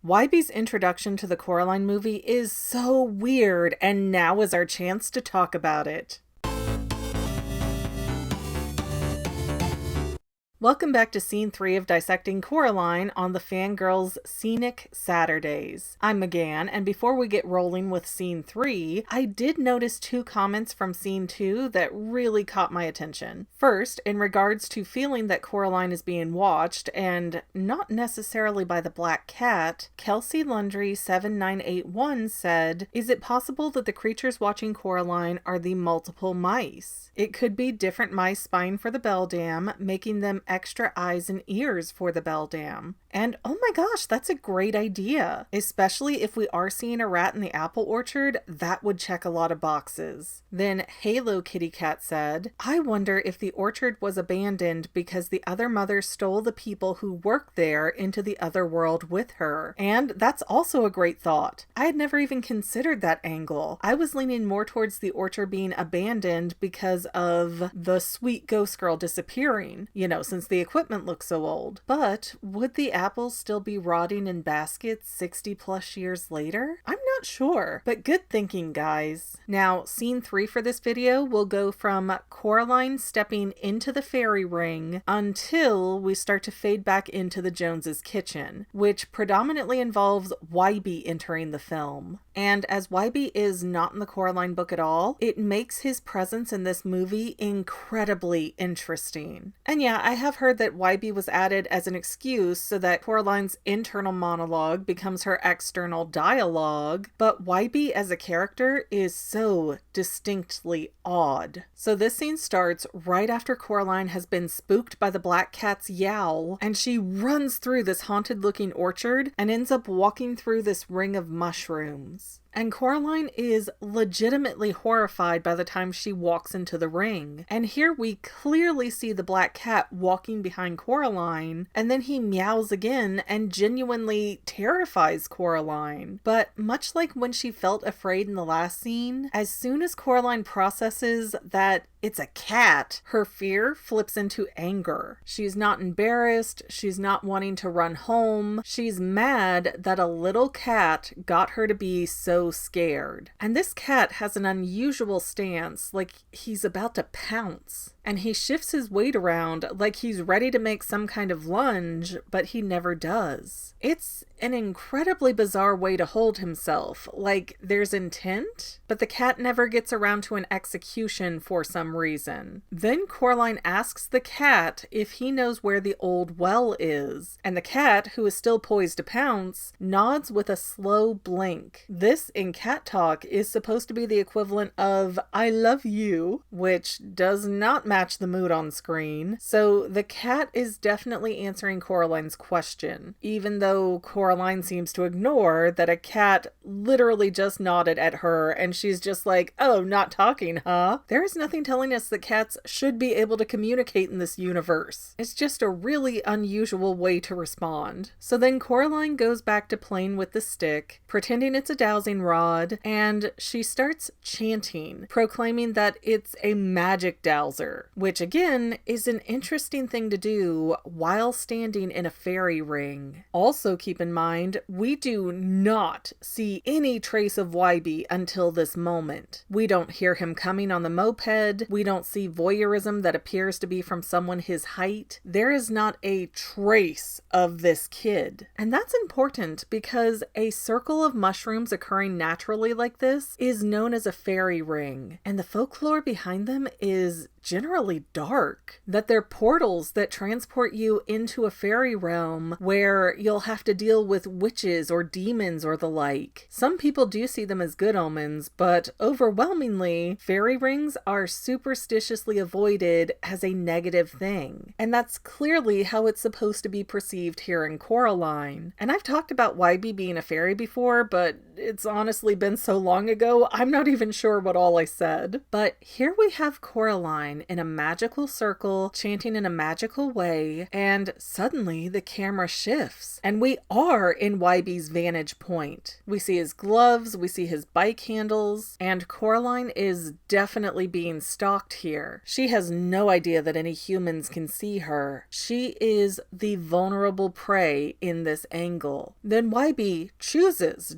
Wybie's introduction to the Coraline movie is so weird, and now is our chance to talk about it. Welcome back to Scene 3 of Dissecting Coraline on the Fangirl's Scenic Saturdays. I'm McGann, and before we get rolling with Scene 3, I did notice two comments from Scene 2 that really caught my attention. First, in regards to feeling that Coraline is being watched, and not necessarily by the black cat, Kelsey Lundry 7981 said, "Is it possible that the creatures watching Coraline are the multiple mice? It could be different mice spying for the Beldam, making them extra eyes and ears for the Beldam." And oh my gosh, that's a great idea. Especially if we are seeing a rat in the apple orchard, that would check a lot of boxes. Then Halo Kitty Cat said, "I wonder if the orchard was abandoned because the other mother stole the people who work there into the other world with her." And that's also a great thought. I had never even considered that angle. I was leaning more towards the orchard being abandoned because of the sweet ghost girl disappearing, since the equipment looks so old. But would the apples still be rotting in baskets 60 plus years later? I'm not sure, but good thinking, guys. Now, scene 3 for this video will go from Coraline stepping into the fairy ring until we start to fade back into the Joneses' kitchen, which predominantly involves Wybie entering the film. And as Wybie is not in the Coraline book at all, it makes his presence in this movie incredibly interesting. And yeah, I have heard that Wybie was added as an excuse so that Coraline's internal monologue becomes her external dialogue, but Wybie as a character is so distinctly odd. So this scene starts right after Coraline has been spooked by the black cat's yowl, and she runs through this haunted looking orchard and ends up walking through this ring of mushrooms. And Coraline is legitimately horrified by the time she walks into the ring. And here we clearly see the black cat walking behind Coraline, and then he meows again and genuinely terrifies Coraline. But much like when she felt afraid in the last scene, as soon as Coraline processes that it's a cat, her fear flips into anger. She's not embarrassed, she's not wanting to run home, she's mad that a little cat got her to be so scared. And this cat has an unusual stance, like he's about to pounce. And he shifts his weight around like he's ready to make some kind of lunge, but he never does. It's an incredibly bizarre way to hold himself, like there's intent, but the cat never gets around to an execution for some reason. Then Coraline asks the cat if he knows where the old well is, and the cat, who is still poised to pounce, nods with a slow blink. This, in cat talk, is supposed to be the equivalent of "I love you," which does not match the mood on screen. So the cat is definitely answering Coraline's question, even though Coraline seems to ignore that a cat literally just nodded at her and she's just like, "Oh, not talking, huh?" There is nothing telling us that cats should be able to communicate in this universe. It's just a really unusual way to respond. So then Coraline goes back to playing with the stick, pretending it's a dowsing rod, and she starts chanting, proclaiming that it's a magic dowser, which again is an interesting thing to do while standing in a fairy ring. Also keep in mind, we do not see any trace of Wybie until this moment. We don't hear him coming on the moped, we don't see voyeurism that appears to be from someone his height. There is not a trace of this kid. And that's important because a circle of mushrooms occurring naturally like this is known as a fairy ring, and the folklore behind them is generally dark, that they're portals that transport you into a fairy realm where you'll have to deal with witches or demons or the like. Some people do see them as good omens, but overwhelmingly, fairy rings are superstitiously avoided as a negative thing. And that's clearly how it's supposed to be perceived here in Coraline. And I've talked about Wybie being a fairy before, but it's honestly been so long ago, I'm not even sure what all I said. But here we have Coraline Coraline in a magical circle, chanting in a magical way, and suddenly the camera shifts, and we are in Wybie's vantage point. We see his gloves, we see his bike handles, and Coraline is definitely being stalked here. She has no idea that any humans can see her. She is the vulnerable prey in this angle. Then Wybie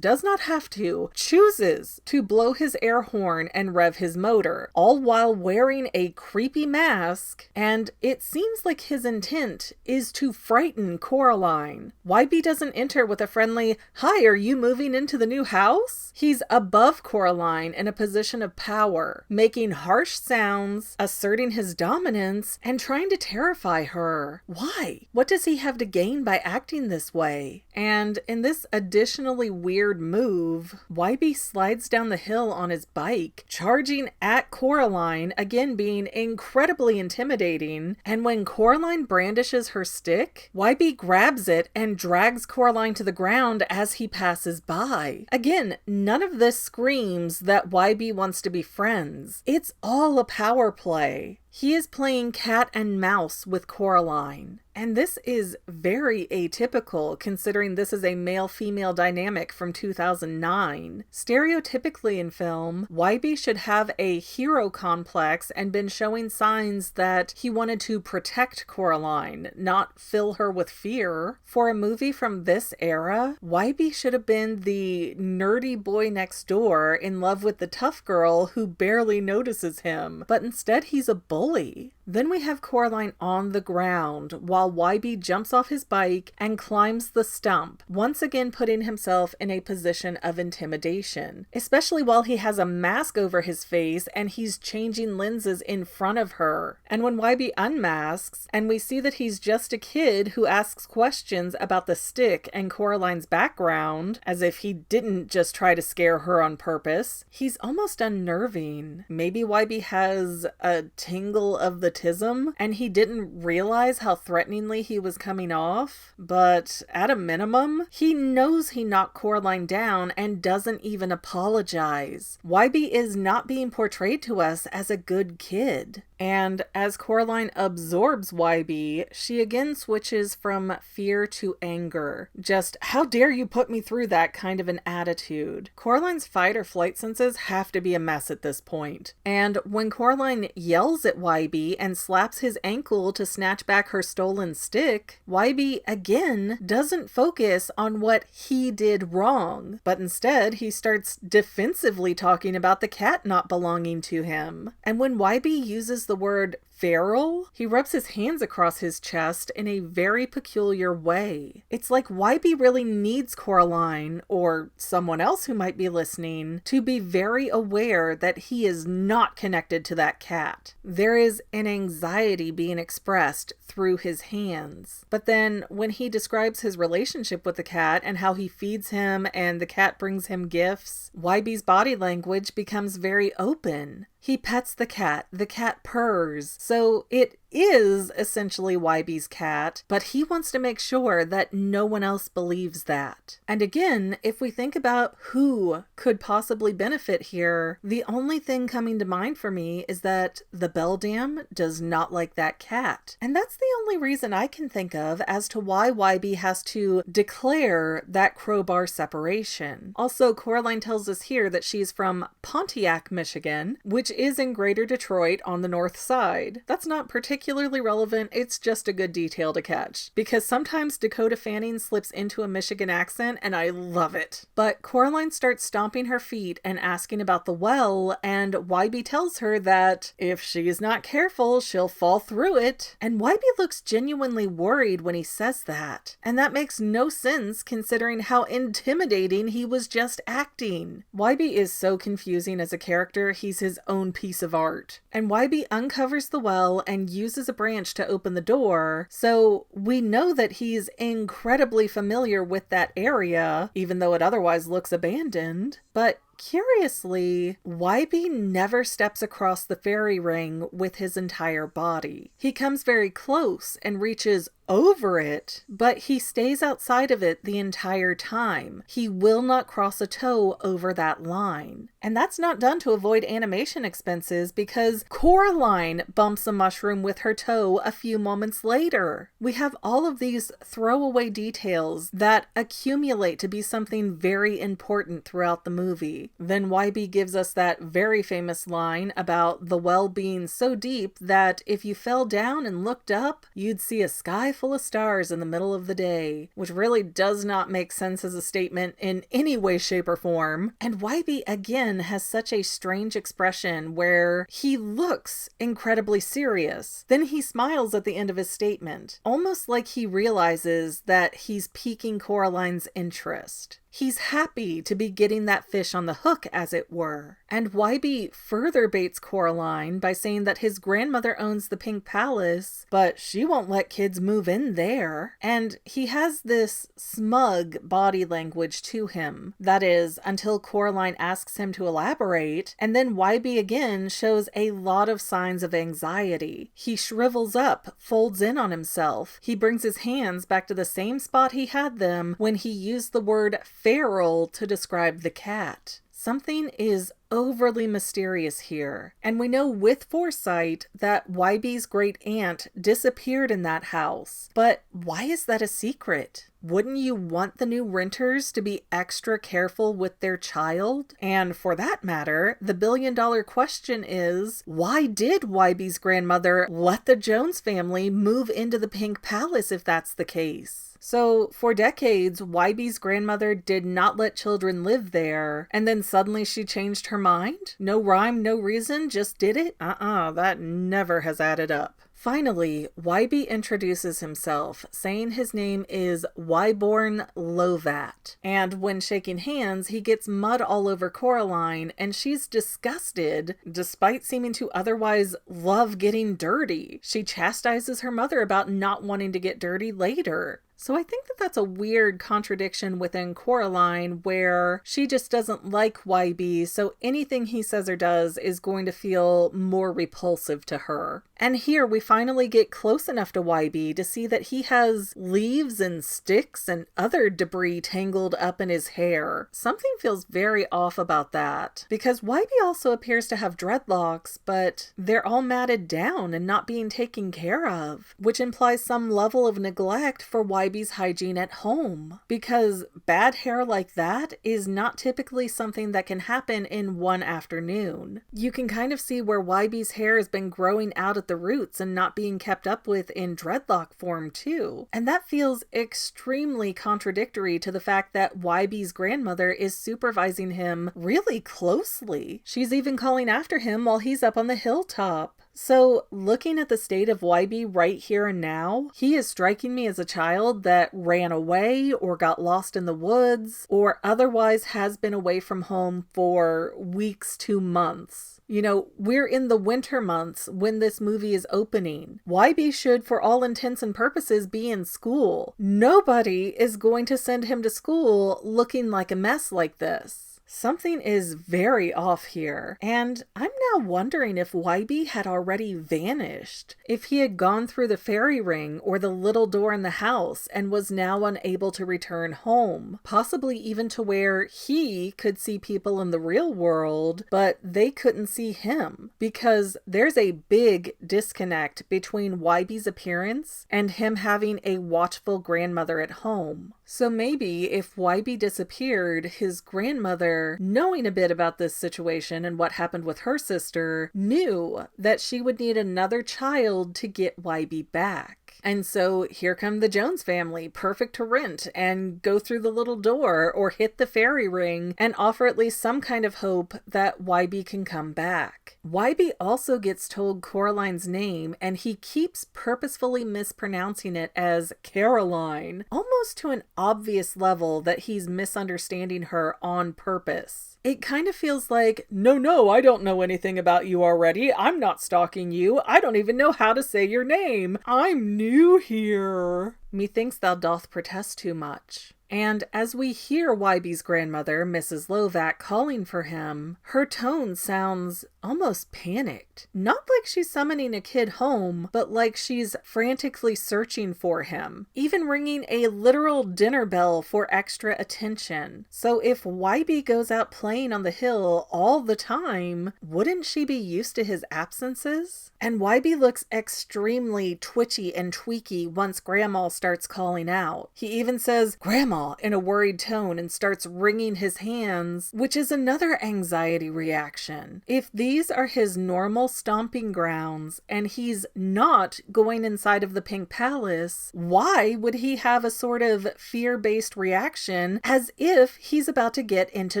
does not have to, chooses to blow his air horn and rev his motor, all while wearing a creepy mask, and it seems like his intent is to frighten Coraline. Wybie doesn't enter with a friendly, "Hi, are you moving into the new house?" He's above Coraline in a position of power, making harsh sounds, asserting his dominance, and trying to terrify her. Why? What does he have to gain by acting this way? And in this additionally weird move, Wybie slides down the hill on his bike, charging at Coraline, again being incredibly intimidating, and when Coraline brandishes her stick, Wybie grabs it and drags Coraline to the ground as he passes by. Again, none of this screams that Wybie wants to be friends. It's all a power play. He is playing cat and mouse with Coraline. And this is very atypical considering this is a male-female dynamic from 2009. Stereotypically in film, Wybie should have a hero complex and been showing signs that he wanted to protect Coraline, not fill her with fear. For a movie from this era, Wybie should have been the nerdy boy next door in love with the tough girl who barely notices him, but instead he's a bully. Then we have Coraline on the ground while Wybie jumps off his bike and climbs the stump, once again putting himself in a position of intimidation, especially while he has a mask over his face and he's changing lenses in front of her. And when Wybie unmasks and we see that he's just a kid who asks questions about the stick and Coraline's background, as if he didn't just try to scare her on purpose, he's almost unnerving. Maybe Wybie has a tingle of the tism and he didn't realize how threateningly he was coming off, but at a minimum, he knows he knocked Coraline down and doesn't even apologize. Wybie is not being portrayed to us as a good kid. And as Coraline absorbs Wybie, she again switches from fear to anger. Just, how dare you put me through that kind of an attitude. Coraline's fight or flight senses have to be a mess at this point. And when Coraline yells at Wybie and slaps his ankle to snatch back her stolen stick, Wybie again doesn't focus on what he did wrong, but instead he starts defensively talking about the cat not belonging to him. And when Wybie uses the word feral, he rubs his hands across his chest in a very peculiar way. It's like Wybie really needs Coraline, or someone else who might be listening, to be very aware that he is not connected to that cat. There is an anxiety being expressed through his hands. But then when he describes his relationship with the cat and how he feeds him and the cat brings him gifts, Wybie's body language becomes very open. He pets the cat purrs, so it is essentially Wybie's cat, but he wants to make sure that no one else believes that. And again, if we think about who could possibly benefit here, the only thing coming to mind for me is that the Beldam does not like that cat. And that's the only reason I can think of as to why Wybie has to declare that crowbar separation. Also, Coraline tells us here that she's from Pontiac, Michigan, which is in Greater Detroit on the north side. That's not particularly relevant, it's just a good detail to catch, because sometimes Dakota Fanning slips into a Michigan accent and I love it. But Coraline starts stomping her feet and asking about the well, and Wybie tells her that if she is not careful, she'll fall through it. And Wybie looks genuinely worried when he says that. And that makes no sense considering how intimidating he was just acting. Wybie is so confusing as a character, he's his own piece of art. And Wybie uncovers the well and uses a branch to open the door, so we know that he's incredibly familiar with that area, even though it otherwise looks abandoned. But Curiously, Wybie never steps across the fairy ring with his entire body. He comes very close and reaches over it, but he stays outside of it the entire time. He will not cross a toe over that line. And that's not done to avoid animation expenses, because Coraline bumps a mushroom with her toe a few moments later. We have all of these throwaway details that accumulate to be something very important throughout the movie. Then Wybie gives us that very famous line about the well being so deep that if you fell down and looked up, you'd see a sky full of stars in the middle of the day, which really does not make sense as a statement in any way, shape, or form. And Wybie again has such a strange expression where he looks incredibly serious. Then he smiles at the end of his statement, almost like he realizes that he's piquing Coraline's interest. He's happy to be getting that fish on the hook, as it were. And Wybie further baits Coraline by saying that his grandmother owns the Pink Palace, but she won't let kids move in there. And he has this smug body language to him. That is, until Coraline asks him to elaborate, and then Wybie again shows a lot of signs of anxiety. He shrivels up, folds in on himself. He brings his hands back to the same spot he had them when he used the word feral to describe the cat. Something is overly mysterious here, and we know with foresight that Wybie's great aunt disappeared in that house. But why is that a secret? Wouldn't you want the new renters to be extra careful with their child? And for that matter, the billion-dollar question is, why did Wybie's grandmother let the Jones family move into the Pink Palace if that's the case? So, for decades, Wybie's grandmother did not let children live there, and then suddenly she changed her mind? No rhyme, no reason, just did it? That never has added up. Finally, Wybie introduces himself, saying his name is Wyborn Lovat. And when shaking hands, he gets mud all over Coraline, and she's disgusted, despite seeming to otherwise love getting dirty. She chastises her mother about not wanting to get dirty later. So I think that that's a weird contradiction within Coraline, where she just doesn't like Wybie, so anything he says or does is going to feel more repulsive to her. And here we finally get close enough to Wybie to see that he has leaves and sticks and other debris tangled up in his hair. Something feels very off about that, because Wybie also appears to have dreadlocks, but they're all matted down and not being taken care of, which implies some level of neglect for Wybie's hygiene at home, because bad hair like that is not typically something that can happen in one afternoon. You can kind of see where Wybie's hair has been growing out at the roots and not being kept up with in dreadlock form too. And that feels extremely contradictory to the fact that Wybie's grandmother is supervising him really closely. She's even calling after him while he's up on the hilltop. So, looking at the state of Wybie right here and now, he is striking me as a child that ran away or got lost in the woods or otherwise has been away from home for weeks to months. You know, we're in the winter months when this movie is opening. Wybie should, for all intents and purposes, be in school. Nobody is going to send him to school looking like a mess like this. Something is very off here, and I'm now wondering if Wybie had already vanished, if he had gone through the fairy ring or the little door in the house and was now unable to return home, possibly even to where he could see people in the real world, but they couldn't see him, because there's a big disconnect between Wybie's appearance and him having a watchful grandmother at home. So maybe if Wybie disappeared, his grandmother, knowing a bit about this situation and what happened with her sister, knew that she would need another child to get Wybie back. And so here come the Jones family, perfect to rent and go through the little door or hit the fairy ring and offer at least some kind of hope that Wybie can come back. Wybie also gets told Coraline's name, and he keeps purposefully mispronouncing it as Caroline, almost to an obvious level that he's misunderstanding her on purpose. It kind of feels like, no, I don't know anything about you already. I'm not stalking you. I don't even know how to say your name. I'm new here. Methinks thou doth protest too much. And as we hear Wybie's grandmother, Mrs. Lovats, calling for him, her tone sounds almost panicked. Not like she's summoning a kid home, but like she's frantically searching for him, even ringing a literal dinner bell for extra attention. So if Wybie goes out playing on the hill all the time, wouldn't she be used to his absences? And Wybie looks extremely twitchy and tweaky once Grandma starts calling out. He even says, "Grandma," in a worried tone and starts wringing his hands, which is another anxiety reaction. If these are his normal stomping grounds and he's not going inside of the Pink Palace, why would he have a sort of fear-based reaction as if he's about to get into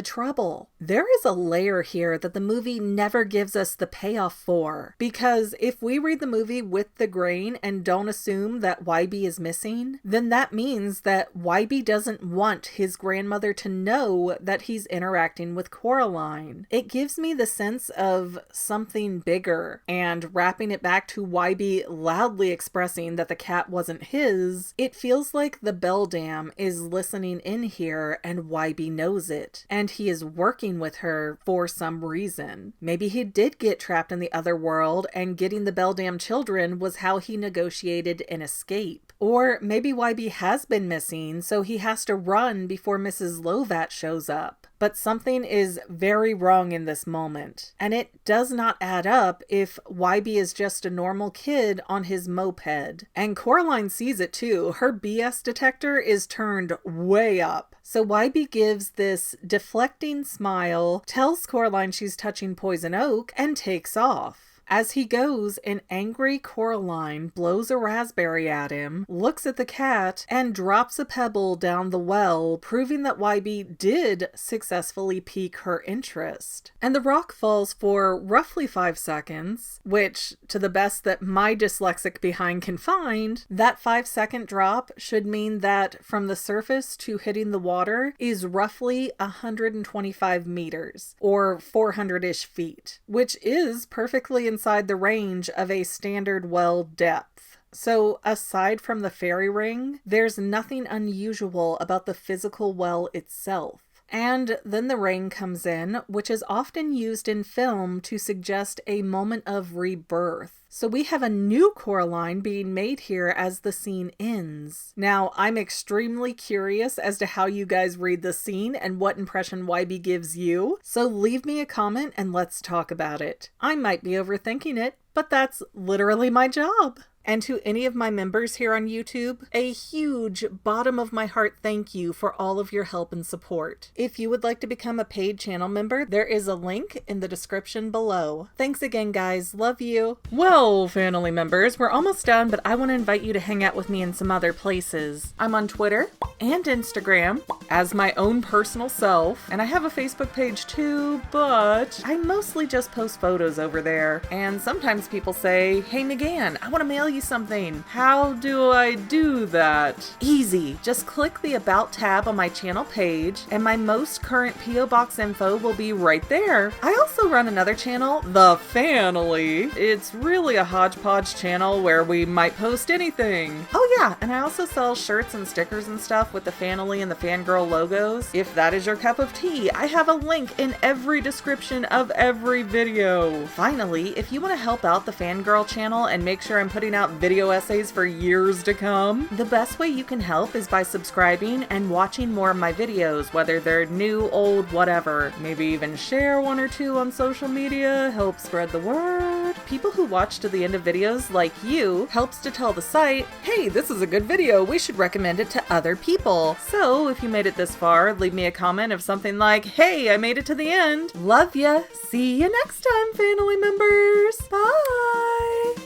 trouble? There is a layer here that the movie never gives us the payoff for, because if we read the movie with the grain and don't assume that Wybie is missing, then that means that Wybie doesn't want his grandmother to know that he's interacting with Coraline. It gives me the sense of something bigger, and wrapping it back to Wybie loudly expressing that the cat wasn't his, it feels like the Beldam is listening in here and Wybie knows it, and he is working with her for some reason. Maybe he did get trapped in the other world and getting the Beldam children was how he negotiated an escape. Or maybe Wybie has been missing, so he has to run before Mrs. Lovats shows up. But something is very wrong in this moment, and it does not add up if Wybie is just a normal kid on his moped. And Coraline sees it too. Her BS detector is turned way up. So Wybie gives this deflecting smile, tells Coraline she's touching poison oak, and takes off. As he goes, an angry Coraline blows a raspberry at him, looks at the cat, and drops a pebble down the well, proving that Wybie did successfully pique her interest. And the rock falls for roughly 5 seconds, which, to the best that my dyslexic behind can find, that 5-second drop should mean that from the surface to hitting the water is roughly 125 meters, or 400-ish feet, which is perfectly inside the range of a standard well depth. So aside from the fairy ring, there's nothing unusual about the physical well itself. And then the rain comes in, which is often used in film to suggest a moment of rebirth. So we have a new Coraline being made here as the scene ends. Now, I'm extremely curious as to how you guys read the scene and what impression Wybie gives you. So leave me a comment and let's talk about it. I might be overthinking it, but that's literally my job. And to any of my members here on YouTube, a huge bottom of my heart thank you for all of your help and support. If you would like to become a paid channel member, there is a link in the description below. Thanks again, guys. Love you. Well, family members, we're almost done, but I want to invite you to hang out with me in some other places. I'm on Twitter and Instagram as my own personal self, and I have a Facebook page too, but I mostly just post photos over there. And sometimes people say, "Hey, McGann, I want to mail you something. How do I do that?" Easy. Just click the About tab on my channel page, and my most current P.O. Box info will be right there. I also run another channel, The Family. It's really a hodgepodge channel where we might post anything. Oh yeah, and I also sell shirts and stickers and stuff with the Family and the Fangirl logos. If that is your cup of tea, I have a link in every description of every video. Finally, if you want to help out the Fangirl channel and make sure I'm putting out video essays for years to come, the best way you can help is by subscribing and watching more of my videos, whether they're new, old, whatever. Maybe even share 1 or 2 on social media, help spread the word. People who watch to the end of videos like you helps to tell the site, hey, this is a good video, we should recommend it to other people. So if you made it this far, leave me a comment of something like, hey, I made it to the end. Love ya. See you next time, family members. Bye.